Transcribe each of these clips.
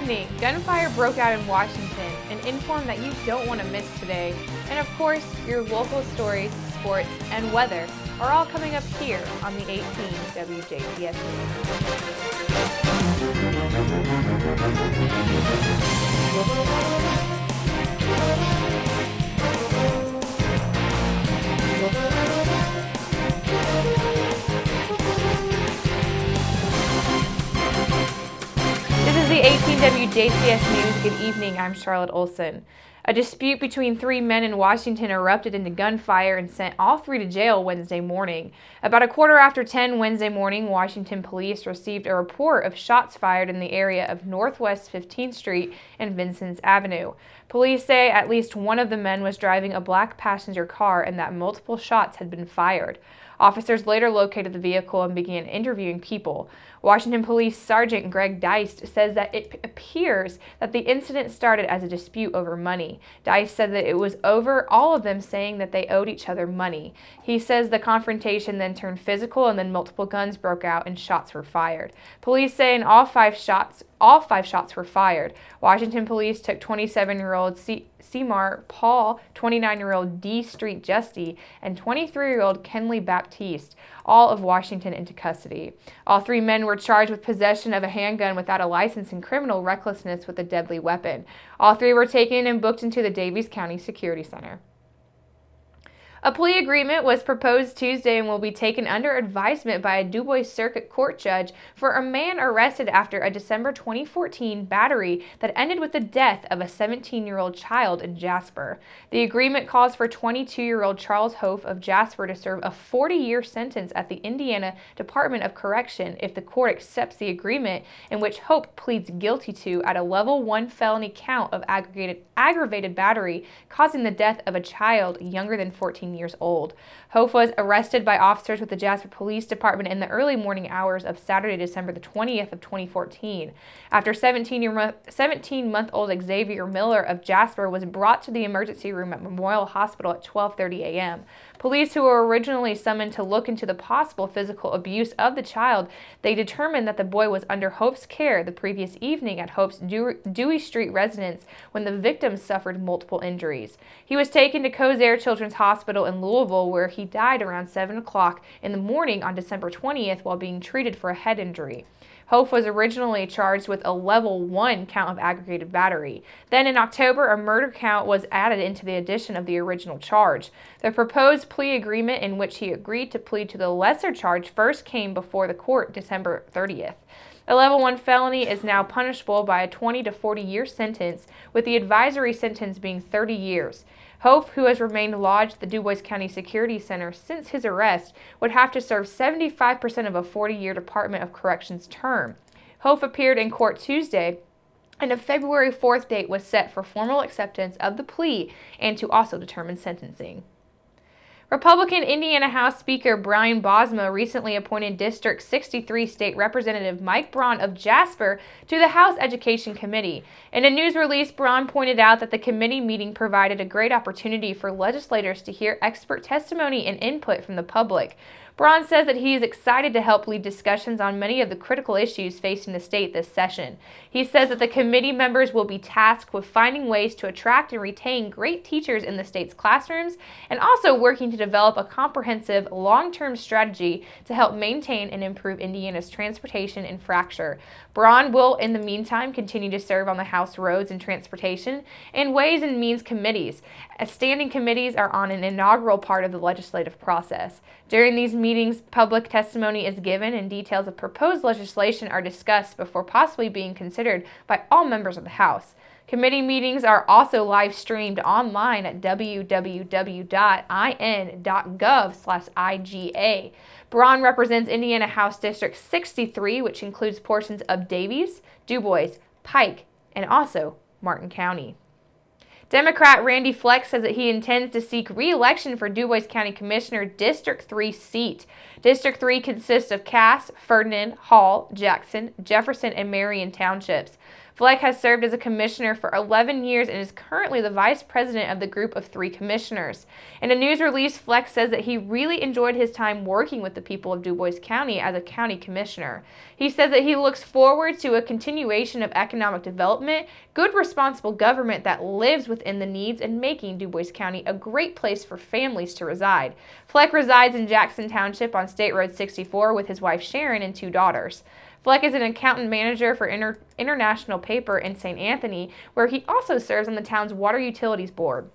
evening, gunfire broke out in Washington, an inform that you don't want to miss today. And of course, your local stories, sports, and weather are all coming up here on the 18 WJTS-CD. This is the 18 WJTS News. Good evening, I'm Charlotte Olson. A dispute between three men in Washington erupted into gunfire and sent all three to jail Wednesday morning. About 10:15 Wednesday morning, Washington police received a report of shots fired in the area of Northwest 15th Street and Vincent's Avenue. Police say at least one of the men was driving a black passenger car and that multiple shots had been fired. Officers later located the vehicle and began interviewing people. Washington Police Sergeant Greg Deist says that it appears that the incident started as a dispute over money. Deist said that it was over all of them saying that they owed each other money. He says the confrontation then turned physical and then multiple guns broke out and shots were fired. Police say all five shots were fired. Washington police took 27-year-old Seymour Paul, 29-year-old D. Street Justy, and 23-year-old Kenley Baptiste, all of Washington, into custody. All three men were charged with possession of a handgun without a license and criminal recklessness with a deadly weapon. All three were taken and booked into the Daviess County Security Center. A plea agreement was proposed Tuesday and will be taken under advisement by a Dubois Circuit Court judge for a man arrested after a December 2014 battery that ended with the death of a 17-year-old child in Jasper. The agreement calls for 22-year-old Charles Hof of Jasper to serve a 40-year sentence at the Indiana Department of Correction if the court accepts the agreement, in which Hope pleads guilty to at a level 1 felony count of aggravated battery causing the death of a child younger than 14 years old. Hof was arrested by officers with the Jasper Police Department in the early morning hours of Saturday, December the 20th of 2014. After 17-month-old Xavier Miller of Jasper was brought to the emergency room at Memorial Hospital at 12:30 a.m. Police, who were originally summoned to look into the possible physical abuse of the child, they determined that the boy was under Hope's care the previous evening at Hope's Dewey Street residence when the victim suffered multiple injuries. He was taken to Cozaire Children's Hospital in Louisville, where he died around 7 o'clock in the morning on December 20th while being treated for a head injury. Hof was originally charged with a level 1 count of aggravated battery. Then in October, a murder count was added into the addition of the original charge. The proposed plea agreement, in which he agreed to plead to the lesser charge, first came before the court December 30th. A level 1 felony is now punishable by a 20 to 40-year sentence, with the advisory sentence being 30 years. Hof, who has remained lodged at the Dubois County Security Center since his arrest, would have to serve 75% of a 40-year Department of Corrections term. Hof appeared in court Tuesday, and a February 4th date was set for formal acceptance of the plea and to also determine sentencing. Republican Indiana House Speaker Brian Bosma recently appointed District 63 State Representative Mike Braun of Jasper to the House Education Committee. In a news release, Braun pointed out that the committee meeting provided a great opportunity for legislators to hear expert testimony and input from the public. Braun says that he is excited to help lead discussions on many of the critical issues facing the state this session. He says that the committee members will be tasked with finding ways to attract and retain great teachers in the state's classrooms and also working to develop a comprehensive long-term strategy to help maintain and improve Indiana's transportation infrastructure. Braun will, in the meantime, continue to serve on the House Roads and Transportation and Ways and Means committees, as standing committees are on an inaugural part of the legislative process. During these meetings, public testimony is given and details of proposed legislation are discussed before possibly being considered by all members of the House. Committee meetings are also live streamed online at www.in.gov/IGA. Braun represents Indiana House District 63, which includes portions of Daviess, Dubois, Pike, and also Martin County. Democrat Randy Fleck says that he intends to seek re-election for Dubois County Commissioner District 3 seat. District 3 consists of Cass, Ferdinand, Hall, Jackson, Jefferson, and Marion townships. Fleck has served as a commissioner for 11 years and is currently the vice president of the group of 3 commissioners. In a news release, Fleck says that he really enjoyed his time working with the people of Dubois County as a county commissioner. He says that he looks forward to a continuation of economic development, good responsible government that lives within the needs, and making Dubois County a great place for families to reside. Fleck resides in Jackson Township on State Road 64 with his wife Sharon and 2 daughters. Fleck is an accountant manager for International Paper in St. Anthony, where he also serves on the town's Water Utilities Board.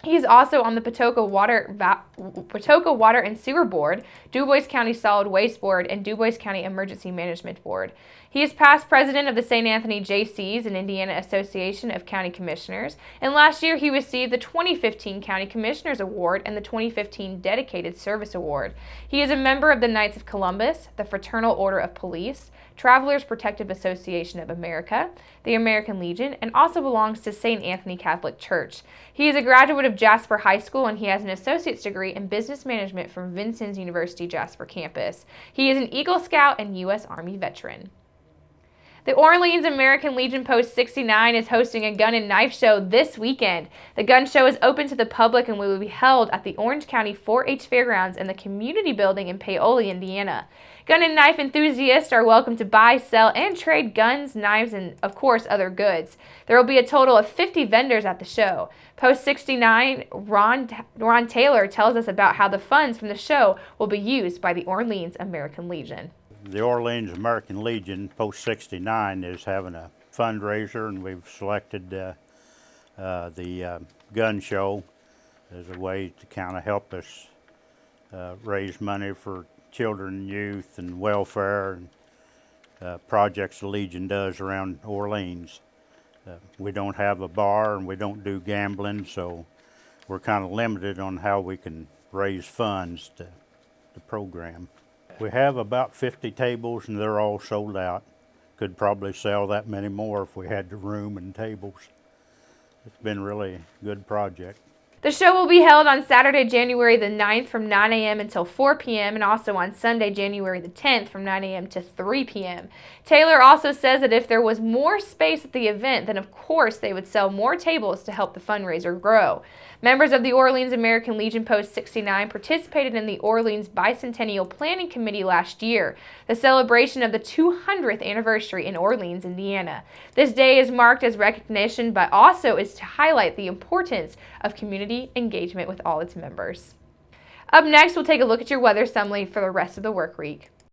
He is also on the Patoka Water and Sewer Board, Dubois County Solid Waste Board, and Dubois County Emergency Management Board. He is past president of the St. Anthony JCs and Indiana Association of County Commissioners, and last year he received the 2015 County Commissioners Award and the 2015 Dedicated Service Award. He is a member of the Knights of Columbus, the Fraternal Order of Police, Travelers Protective Association of America, the American Legion, and also belongs to St. Anthony Catholic Church. He is a graduate of Jasper High School, and he has an associate's degree in business management from Vincennes University Jasper campus. He is an Eagle Scout and U.S. Army veteran. The Orleans American Legion Post 69 is hosting a gun and knife show this weekend. The gun show is open to the public and will be held at the Orange County 4-H Fairgrounds in the Community Building in Paoli, Indiana. Gun and knife enthusiasts are welcome to buy, sell, and trade guns, knives, and, of course, other goods. There will be a total of 50 vendors at the show. Post 69, Ron Taylor tells us about how the funds from the show will be used by the Orleans American Legion. The Orleans American Legion, Post 69, is having a fundraiser, and we've selected the gun show as a way to kind of help us raise money for children and youth and welfare and projects the Legion does around Orleans. We don't have a bar and we don't do gambling, so we're kind of limited on how we can raise funds to the program. We have about 50 tables and they're all sold out. Could probably sell that many more if we had the room and tables. It's been really a good project. The show will be held on Saturday, January the 9th from 9 a.m. until 4 p.m. and also on Sunday, January the 10th from 9 a.m. to 3 p.m. Taylor also says that if there was more space at the event, then of course they would sell more tables to help the fundraiser grow. Members of the Orleans American Legion Post 69 participated in the Orleans Bicentennial Planning Committee last year, the celebration of the 200th anniversary in Orleans, Indiana. This day is marked as recognition, but also is to highlight the importance of community engagement with all its members. Up next, we'll take a look at your weather summary for the rest of the work week.